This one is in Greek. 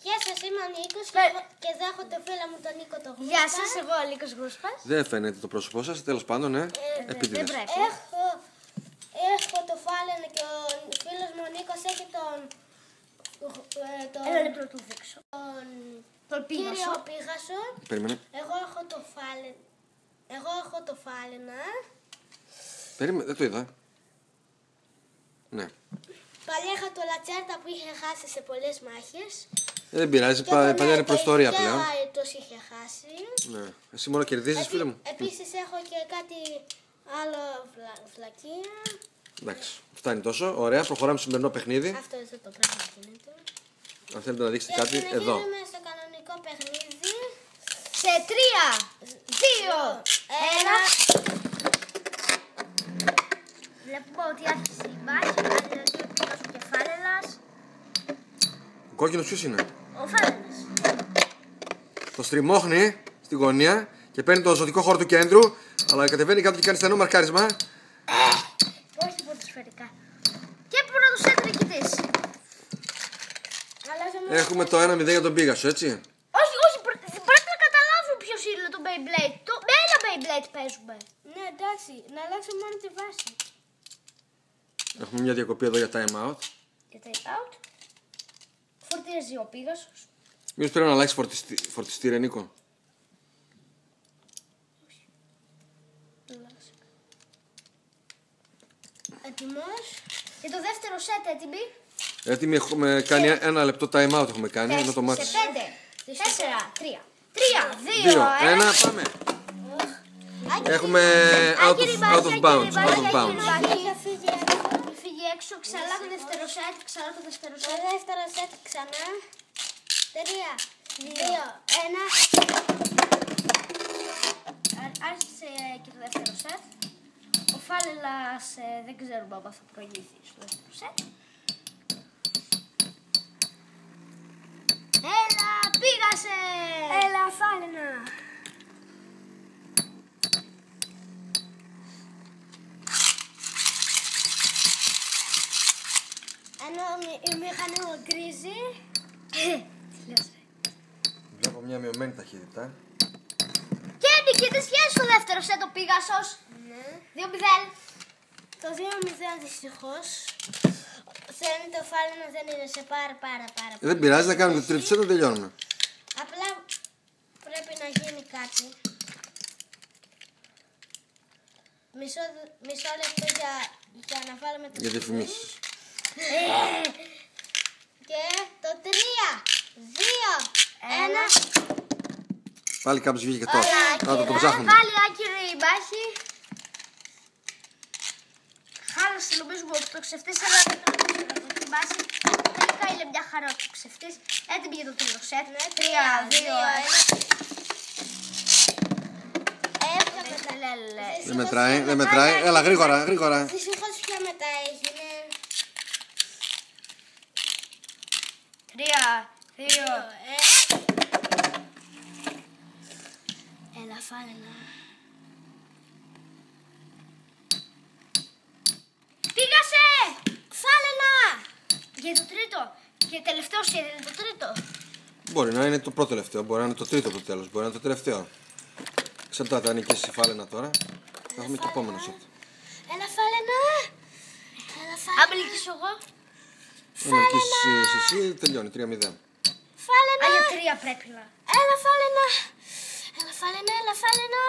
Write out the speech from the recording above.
Γεια σας, είμαι ο Νίκος και εδώ έχω το φίλο μου τον Νίκο το Γούσπα. Γεια σας, εγώ ο Νίκος Γούσπας. Δεν φαίνεται το πρόσωπό σας, τέλος πάντων, ναι. Δεν πρέπει. Έχω το Φάλαινο και ο φίλος μου ο Νίκος έχει τον... Ένα λεπτό να του δείξω. Τον κύριο Πίγασο. Περίμενε. Εγώ έχω το Φάλαινα. Περίμενε, δεν το είδα. Ναι. Παλιά είχα το Λατσέρτα που είχε χάσει σε πολλές μάχες. Δεν πειράζει, παλιά είναι προϊστορία πλέον. Και ο Άιτος είχε χάσει. Ναι. Εσύ μόνο κερδίζεις, φίλε μου. Επίσης έχω και κάτι άλλο φλακία. Εντάξει, φτάνει τόσο. Ωραία, προχωράμε στο σημερινό παιχνίδι. Αυτό εδώ το πράγμα γίνεται. Αν θέλετε να δείξετε κάτι, εδώ. Συνεχίζουμε στο κανονικό παιχνίδι. Σε 3, 2, 1. Βλέπουμε ότι άρχισε η μάχη. Κάνει δηλαδή ο Πίγας ο Κεφάλαινας. Ο κόκκινος ποιος είναι? Ο Φάλαινας. Το στριμώχνει στη γωνία και παίρνει το ζωτικό χώρο του κέντρου, αλλά κατεβαίνει κάτω και κάνει στενό μαρκάρισμα. Όχι ποδοσφαιρικά. Και πρώτος έτρεκητης. Έχουμε το 1-0 για τον Πίγασο, έτσι. Όχι, πρέπει να καταλάβω ποιος είναι το Beyblade. Με ένα Beyblade παίζουμε. Ναι, εντάξει, να αλλάξω μόνο τη βάση. Έχουμε μια διακοπή εδώ για time out. Για time out. Φορτίζει ο Πίγασος. Μήπως πρέπει να αλλάξει φορτιστή, Νίκο? Έτοιμος. Και το δεύτερο σετ έτοιμοι. Έτοιμοι, έχουμε κάνει ένα λεπτό time out έχουμε κάνει, ενώ το μάτι. Σε 5, 4, 3, 2, 2, 1, πάμε. Έχουμε out of bounds. Φύγει έξω, ξανά το δεύτερο σετ, ξανά το δεύτερο Το σετ. δεύτερο σετ ξανά. 3, 2, 1. Άρχισε και το δεύτερο σετ. Ο Φάλαινας δεν ξέρουμε αν θα προηγηθεί στο δεύτερο σετ. Έλα, πήγασε! Έλα, Φάλαινα. Ενώ η μηχανή μου γκρίζει. Τι λες ρε. Βλέπω μια μειωμένη ταχύτητα. Και νικητής στο δεύτερο σετ ο Πίγασος. Ναι. 2-0. Το 2-0 δυστυχώς. Θέλει το Φάλαινο, δεν είναι σε πάρα. Δεν πειράζει, να κάνουμε το τρίτο σετ, να τελειώνουμε. Απλά πρέπει να γίνει κάτι. Μισό λεπτό για να βάλουμε το Για διαφημίσεις. Και το 3, 2, 1. Πάλι κάποιος βγήκε και τώρα. Να το ψάχνουμε. Πάλι άκυρη η μάχη. Χάλασε νομίζουμε ότι το ξεφτής αλλά δεν το δοκιμάσει. Τελικά είναι μια χαρά το ξεφτής. Έτοιμη για το τρίτο σετ. 3, 2, 1. Δεν μετράει, δεν μετράει. Έλα, γρήγορα. Δυστυχώς πιο μετά έγινε. 3, 2, 1. Έλα, Φάλαινα. Πήγασε! Φάλαινα! Για το τρίτο. Και τελευταίο σετ είναι το τρίτο. Μπορεί να είναι το πρώτο τελευταίο, μπορεί να είναι το τρίτο από το τέλος, μπορεί να είναι το τελευταίο. Εξαρτάται αν νικήσει η Φάλαινα τώρα. Θα έχουμε και το επόμενο σετ. Έλα, Φάλαινα! Αν νικήσω εγώ. Αν νικήσεις εσύ, τελειώνει 3-0. Φάλαινα! Για 3 πρέπει να. Έλα, Φάλαινα! Έλα, Φάλαινα!